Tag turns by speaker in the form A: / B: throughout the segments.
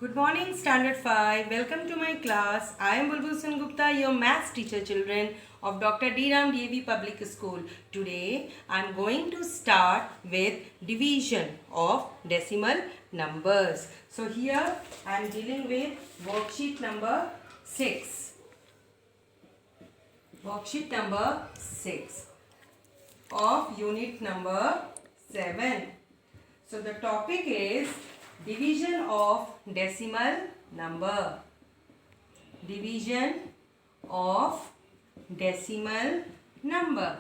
A: Good morning, Standard 5. Welcome to my class. I am Bulbul Sen Gupta, your maths teacher, children of Dr. D. Ram DAV Public School. Today, I am going to start with division of decimal numbers. So, here I am dealing with worksheet number 6. Worksheet number 6 of unit number 7. So, the topic is division of decimal number. Division of decimal number.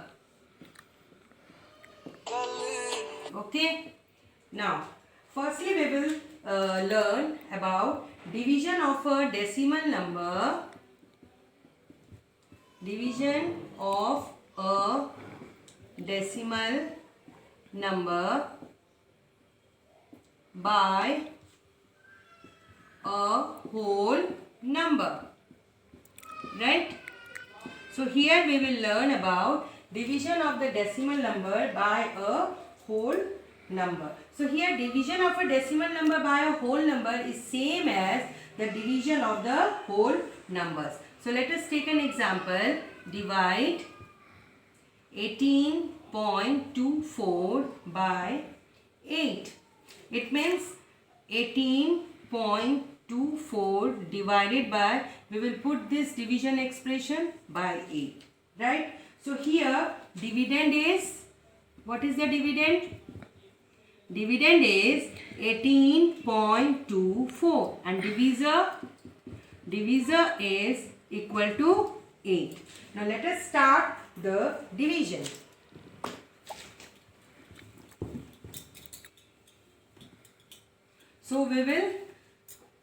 A: Okay. Now, firstly we will learn about division of a decimal number. Division of a decimal number by a whole number, right? So here we will learn about division of the decimal number by a whole number. So here division of a decimal number by a whole number is same as the division of the whole numbers. So let us take an example. Divide 18.24 by 8. It means 18.24 divided by, we will put this division expression by 8, right? So here dividend is, what is the dividend? Dividend is 18.24 and divisor is equal to 8. Now let us start the division. So we will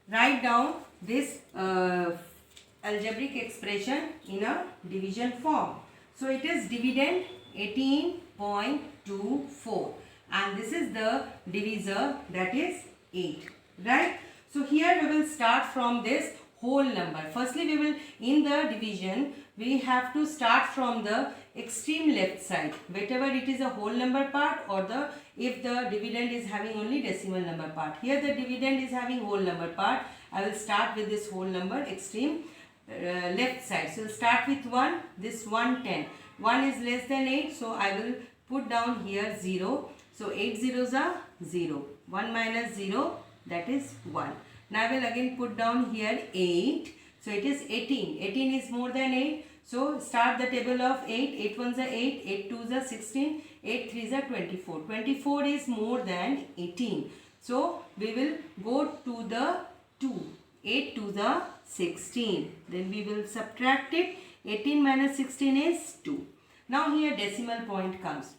A: write down this algebraic expression in a division form. So it is dividend 18.24 and this is the divisor, that is 8, right? So here we will start from this whole number. Firstly we will, in the division we have to start from the extreme left side, whatever it is a whole number part or the, if the dividend is having only decimal number part. Here the dividend is having whole number part. I will start with this whole number extreme left side. So start with 1, this 110. 1 is less than 8, so I will put down here 0. So 8 zeros are 0. 1 minus 0, that is 1. Now I will again put down here 8. So it is 18. 18 is more than 8. So start the table of 8. 8 ones are 8. 8 twos are 16. 8 threes are 24. 24 is more than 18. So we will go to the 2. 8 twos are 16. Then we will subtract it. 18 minus 16 is 2. Now here decimal point comes.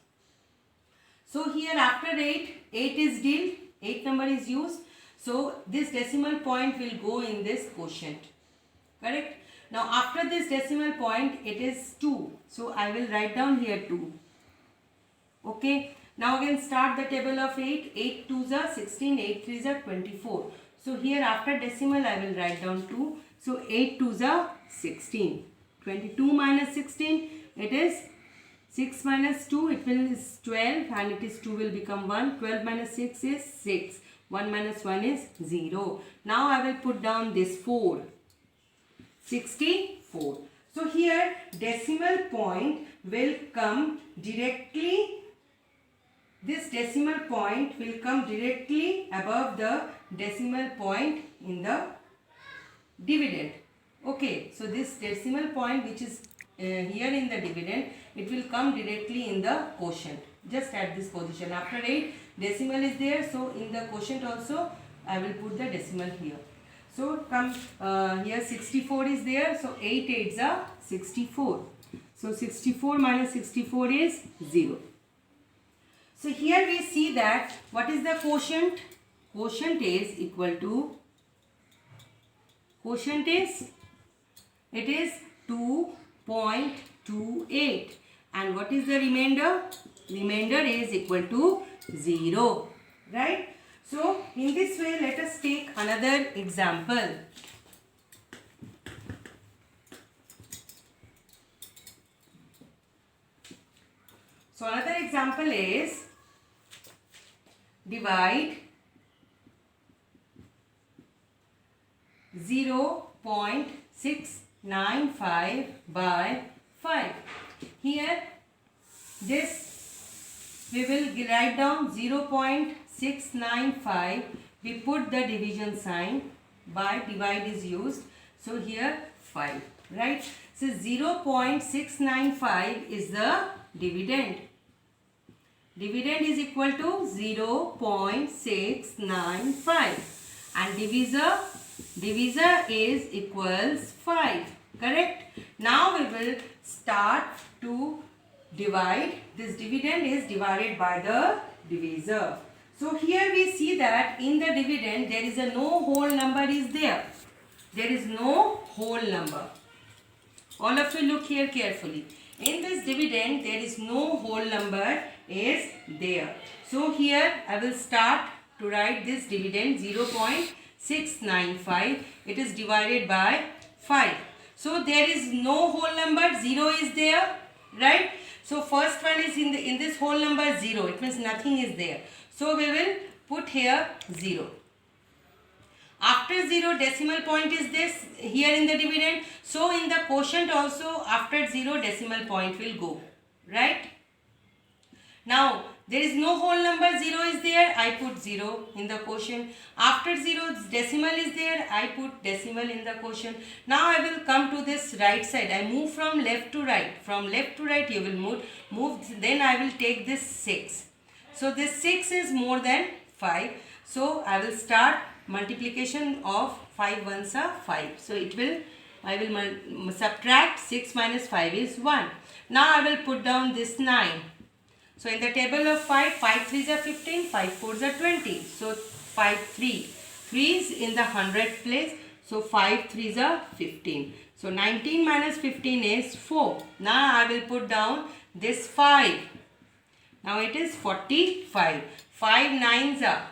A: So here after 8, 8 is dealt. 8 number is used. So this decimal point will go in this quotient. Correct? Now after this decimal point it is 2. So I will write down here 2. Okay. Now again start the table of 8. 8 twos are 16. 8 threes are 24. So here after decimal I will write down 2. So 8 twos are 16. 22 minus 16, it is 6 minus 2, it will is 12 and it is 2 will become 1. 12 minus 6 is 6. 1 minus 1 is 0. Now I will put down this 4. 64. So here decimal point will come directly, this decimal point will come directly above the decimal point in the dividend. Okay, so this decimal point which is here in the dividend, it will come directly in the quotient, just at this position. After 8 decimal is there, so in the quotient also I will put the decimal here. So come here 64 is there, so 8 8s are 64. So 64 minus 64 is 0. So here we see that what is the quotient? Quotient is equal to, quotient is, it is 2.28 and what is the remainder? Remainder is equal to 0, right? So in this way let us take another example. So another example is divide 0.695 by 5. Here this we will write down 0.695. We put the division sign, by divide is used. So here 5, right? So 0.695 is the dividend. Dividend is equal to 0.695 and divisor is equals 5, correct? Now we will start to divide. This dividend is divided by the divisor. So here we see that in the dividend there is a no whole number is there. There is no whole number. All of you look here carefully. In this dividend there is no whole number is there. So here I will start to write this dividend 0.695. It is divided by 5. So there is no whole number, 0 is there, right? So first one is in this whole number 0. It means nothing is there. So we will put here 0. After 0 decimal point is this here in the dividend. So in the quotient also after 0 decimal point will go, right? Now there is no whole number, 0 is there, I put 0 in the quotient. After 0 decimal is there, I put decimal in the quotient. Now I will come to this right side. I move from left to right. From left to right you will move. Then I will take this 6. So this 6 is more than 5. So I will start multiplication of 5 ones are 5. So I will subtract 6 minus 5 is 1. Now I will put down this 9. So in the table of 5, 5 3s are 15, 5 4s are 20. So 5 3. 3 is in the 100th place. So 5 3s are 15. So 19 minus 15 is 4. Now I will put down this 5. Now it is 45. 5 9s are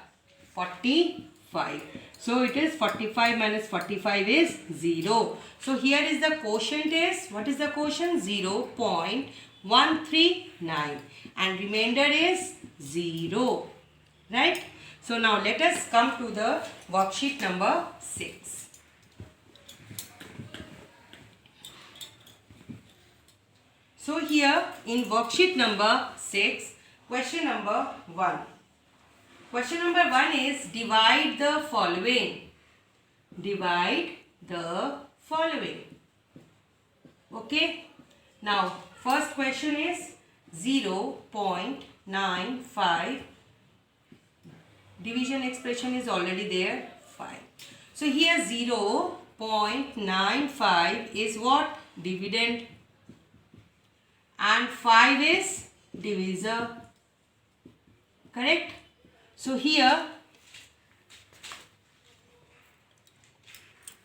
A: 45. So it is 45 minus 45 is 0. So here is the quotient is, what is the quotient? 0.139 and remainder is 0, right? So now let us come to the worksheet number 6. So here in worksheet number 6, question number 1. Question number 1 is divide the following. Divide the following. Okay. Now first question is 0.95. Division expression is already there, 5. So here 0.95 is what? Dividend. And 5 is divisor. Correct? So here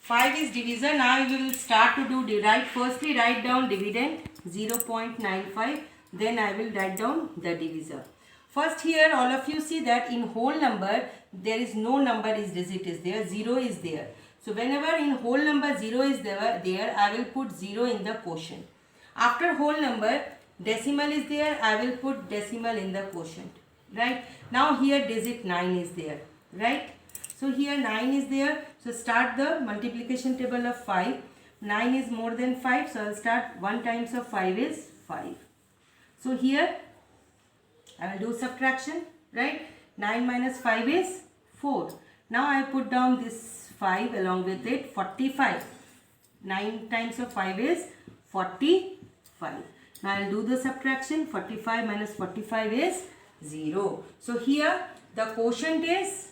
A: 5 is divisor. Now we will start to do divide. Firstly write down dividend 0.95. Then I will write down the divisor. First here all of you see that in whole number there is no number is digit is there. 0 is there. So whenever in whole number 0 is there I will put 0 in the quotient. After whole number decimal is there, I will put decimal in the quotient. Right? Now here digit 9 is there. Right? So here 9 is there. So start the multiplication table of 5. 9 is more than 5. So I will start 1 times of 5 is 5. So here I will do subtraction. Right? 9 minus 5 is 4. Now I put down this 5 along with it, 45. 9 times of 5 is 45. Now I will do the subtraction. 45 minus 45 is 0. So here the quotient is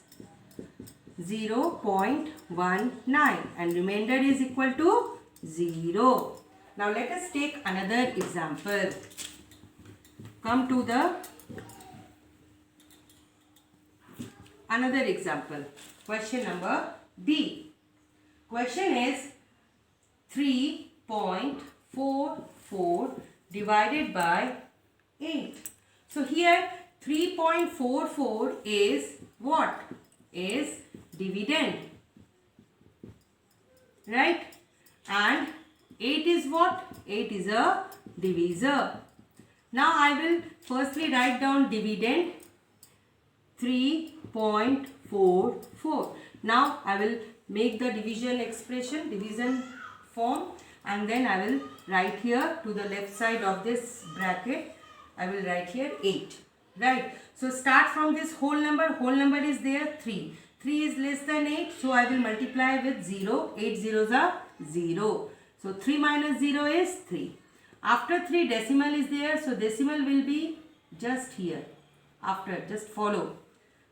A: 0.19 and remainder is equal to 0. Now let us take another example. Come to the another example. Question number B. Question is 3.44 divided by 8. So here 3.44 is what? Is dividend. Right? And 8 is what? 8 is a divisor. Now I will firstly write down dividend 3.44. Now I will make the division expression, division form, and then I will write here to the left side of this bracket, I will write here 8. Right. So start from this whole number is there 3. 3 is less than 8, so I will multiply with 0. 8 zeros are 0. So 3 minus 0 is 3. After 3 decimal is there, so decimal will be just here. After, just follow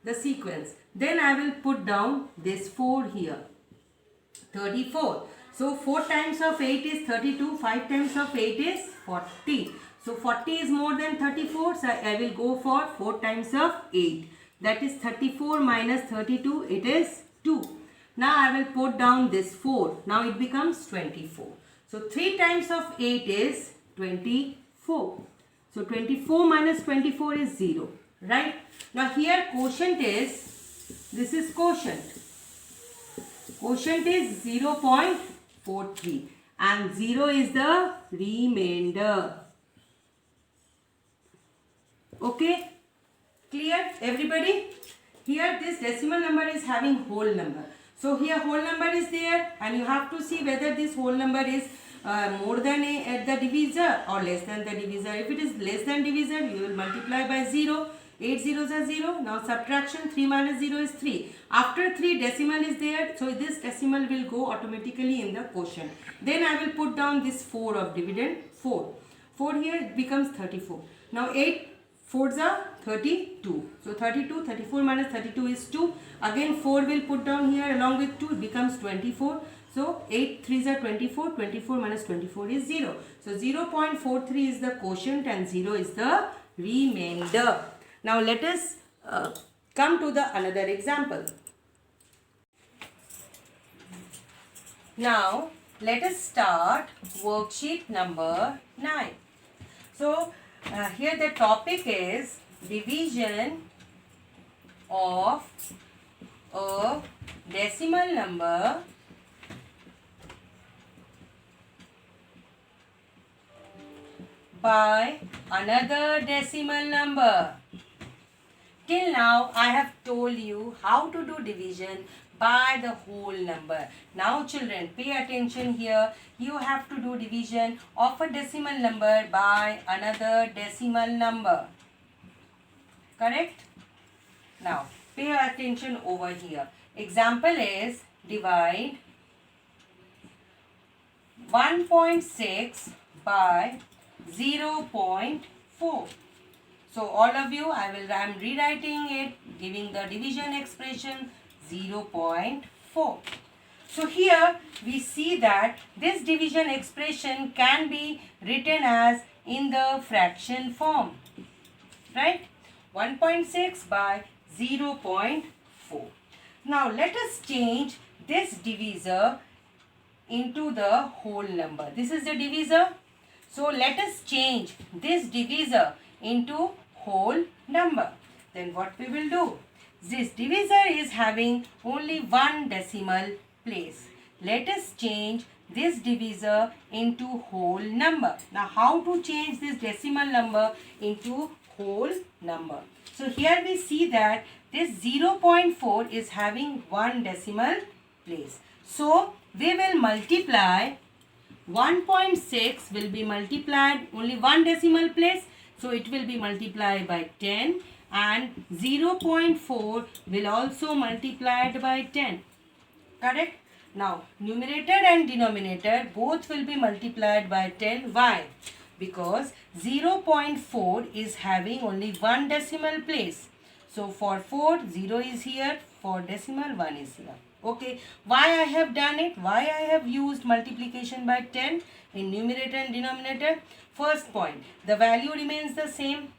A: the sequence. Then I will put down this 4 here. 34. So 4 times of 8 is 32. 5 times of 8 is 40. So 40 is more than 34. So I will go for 4 times of 8. That is 34 minus 32. It is 2. Now I will put down this 4. Now it becomes 24. So 3 times of 8 is 24. So 24 minus 24 is 0. Right? Now here quotient is, this is quotient. Quotient is 0.43 and 0 is the remainder. Okay? Clear everybody? Here this decimal number is having whole number. So here whole number is there and you have to see whether this whole number is more than the divisor or less than the divisor. If it is less than divisor, you will multiply by 0. 8 zeros are 0. Now subtraction, 3 minus 0 is 3. After 3 decimal is there, so this decimal will go automatically in the quotient. Then I will put down this 4 of dividend, 4. 4 here it becomes 34. Now 8 4s are 32. So 32, 34 minus 32 is 2. Again 4 will put down here along with 2, it becomes 24. So 8 3s are 24, 24 minus 24 is 0. So 0.43 is the quotient and 0 is the remainder. Now let us come to the another example. Now let us start worksheet number 9. So here the topic is division of a decimal number by another decimal number. Till now I have told you how to do division by the whole number. Now children, pay attention here. You have to do division of a decimal number by another decimal number. Correct? Now pay attention over here. Example is divide 1.6 by 0.4. So all of you, I am rewriting it, giving the division expression 0.4. So here we see that this division expression can be written as in the fraction form. Right? 1.6 by 0.4. Now let us change this divisor into the whole number. This is the divisor. So let us change this divisor into whole number. Then what we will do? This divisor is having only one decimal place. Let us change this divisor into whole number. Now how to change this decimal number into whole number? So here we see that this 0.4 is having one decimal place. So we will multiply 1.6 will be multiplied only one decimal place. So it will be multiplied by 10 and 0.4 will also multiplied by 10. Correct? Now numerator and denominator both will be multiplied by 10. Why? Because 0.4 is having only one decimal place. So for 4, 0 is here. For decimal, 1 is here. Okay. Why I have done it? Why I have used multiplication by 10 in numerator and denominator? First point, the value remains the same.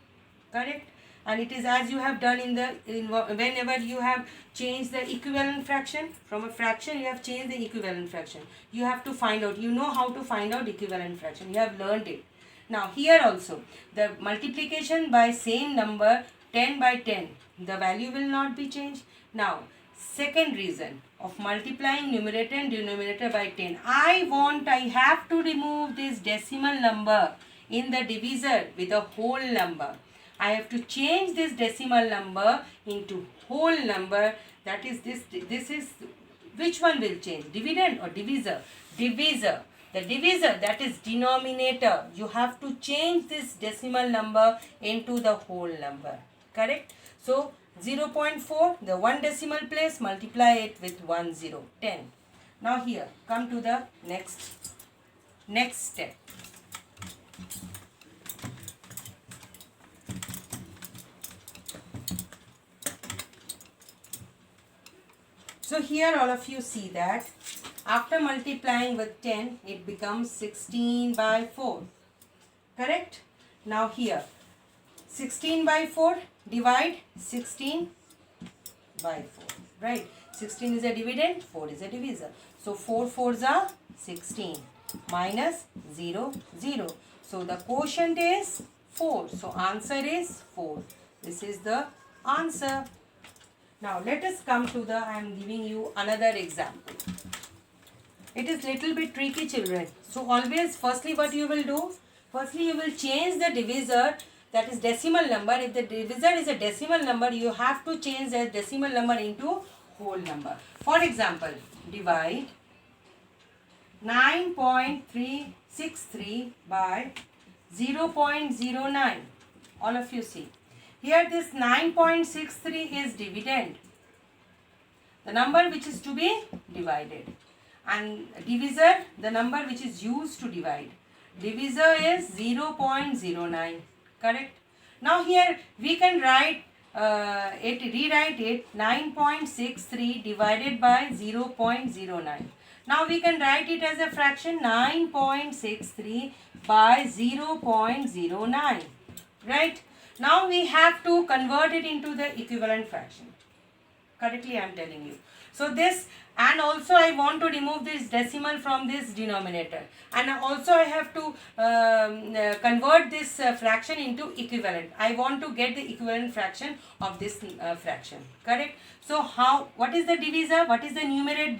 A: Correct? And it is as you have done whenever you have changed the equivalent fraction. From a fraction you have changed the equivalent fraction. You have to find out. You know how to find out equivalent fraction. You have learned it. Now here also the multiplication by same number 10 by 10. The value will not be changed. Now second reason of multiplying numerator and denominator by 10. I have to remove this decimal number in the divisor with a whole number. I have to change this decimal number into whole number. That is this is, which one will change? Dividend or divisor? Divisor. The divisor, that is denominator. You have to change this decimal number into the whole number. Correct? So 0.4, the one decimal place, multiply it with 10, 10. Now here, come to the next step. So here all of you see that after multiplying with 10, it becomes 16 by 4. Correct? Now here, 16 by 4, divide 16 by 4. Right? 16 is a dividend, 4 is a divisor. So 4 4s are 16 minus 0, 0. So the quotient is 4. So answer is 4. This is the answer. Now let us come to the, I am giving you another example. It is little bit tricky, children. So always, firstly what you will do? Firstly you will change the divisor, that is decimal number. If the divisor is a decimal number, you have to change the decimal number into whole number. For example, divide 9.363 by 0.09. All of you see. Here this 9.63 is dividend, the number which is to be divided, and divisor, the number which is used to divide. Divisor is 0.09. Correct? Now here we can rewrite it 9.63 divided by 0.09. Now we can write it as a fraction 9.63 by 0.09. Right? Now we have to convert it into the equivalent fraction. Correctly I am telling you. So this, and also I want to remove this decimal from this denominator, and also I have to convert this fraction into equivalent. I want to get the equivalent fraction of this fraction. Correct? So what is the divisor? What is the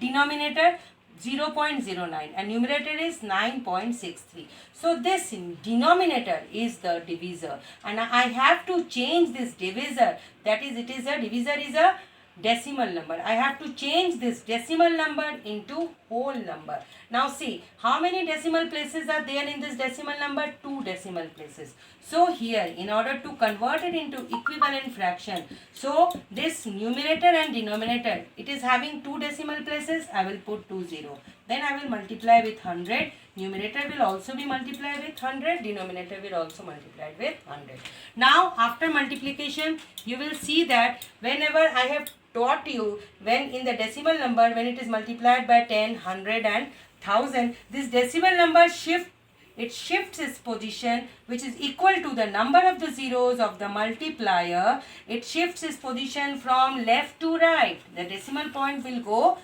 A: denominator? 0.09, and numerator is 9.63. So this denominator is the divisor, and I have to change this divisor. That is, divisor is a decimal number. I have to change this decimal number into whole number. Now see, how many decimal places are there in this decimal number? 2 decimal places. So here, in order to convert it into equivalent fraction, so this numerator and denominator, it is having 2 decimal places, I will put 20. Then I will multiply with 100. Numerator will also be multiplied with 100. Denominator will also multiply with 100. Now after multiplication, you will see that whenever I have taught you, when in the decimal number, when it is multiplied by 10, 100 and 1000, this decimal number shifts its position, which is equal to the number of the zeros of the multiplier. It shifts its position from left to right. The decimal point will go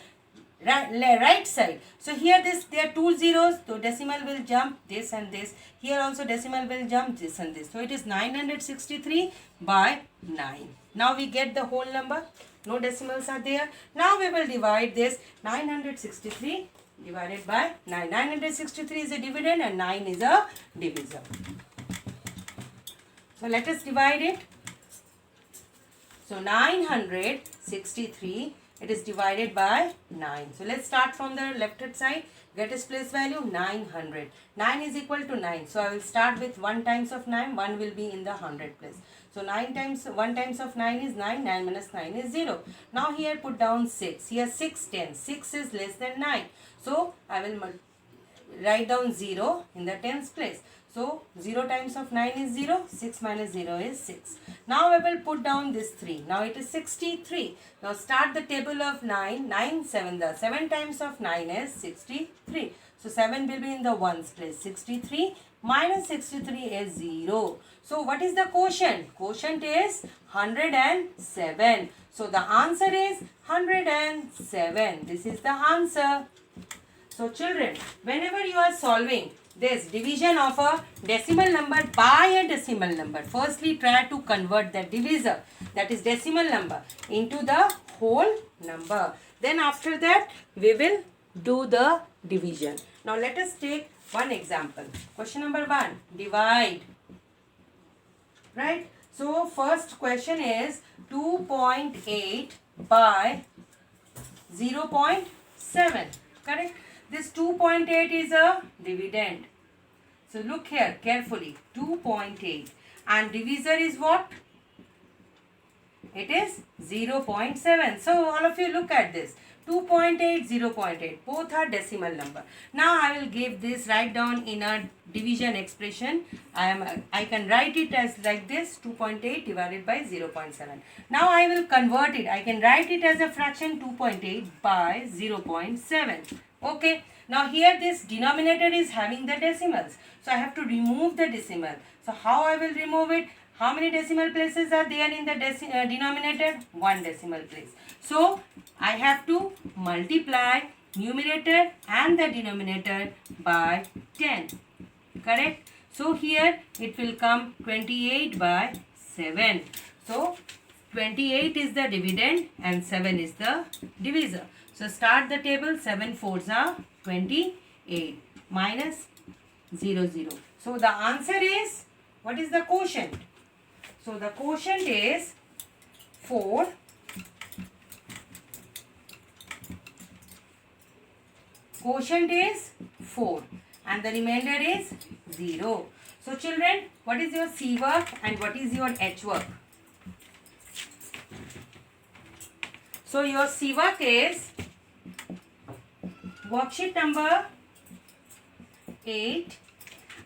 A: right side. So here there are 2 zeros, so decimal will jump this and this. Here also decimal will jump this and this. So it is 963 by 9. Now we get the whole number. No decimals are there. Now we will divide this 963 divided by 9. 963 is a dividend and 9 is a divisor. So let us divide it. So 963, it is divided by 9. So let's start from the left hand side. Get its place value 900. 9 is equal to 9. So I will start with 1 times of 9. 1 will be in the 100 place. So 1 times of 9 is 9. 9 minus 9 is 0. Now here put down 6. Here 6 tens. 6 is less than 9. So I will write down 0 in the tens place. So 0 times of 9 is 0. 6 minus 0 is 6. Now I will put down this 3. Now it is 63. Now start the table of 9. 9 7. The 7 times of 9 is 63. So 7 will be in the ones place. 63 minus 63 is 0. So what is the quotient? Quotient is 107. So the answer is 107. This is the answer. So children, whenever you are solving this division of a decimal number by a decimal number, firstly try to convert the divisor, that is decimal number, into the whole number. Then after that we will do the division. Now let us take one example. Question number 1, divide. Right? So first question is 2.8 by 0.7. Correct? This 2.8 is a dividend. So look here carefully. 2.8 and divisor is what? It is 0.7. So all of you look at this. 2.8, 0.8. Both are decimal number. Now I will give this, write down in a division expression. I can write it as like this, 2.8 divided by 0.7. Now I will convert it. I can write it as a fraction 2.8 by 0.7. Okay. Now here this denominator is having the decimals. So I have to remove the decimal. So how I will remove it? How many decimal places are there in the denominator? One decimal place. So I have to multiply numerator and the denominator by 10. Correct? So here it will come 28 by 7. So 28 is the dividend and 7 is the divisor. So start the table. 7 fours are 28 minus 0, 0. So the answer is, what is the quotient? So the quotient is 4. Quotient is 4 and the remainder is 0. So children, what is your C work and what is your H work? So your C work is worksheet number 8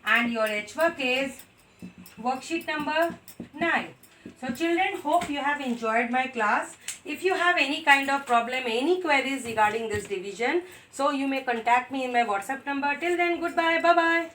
A: and your H work is worksheet number 9. So children, hope you have enjoyed my class. If you have any kind of problem, any queries regarding this division, so you may contact me in my WhatsApp number. Till then, goodbye. Bye-bye.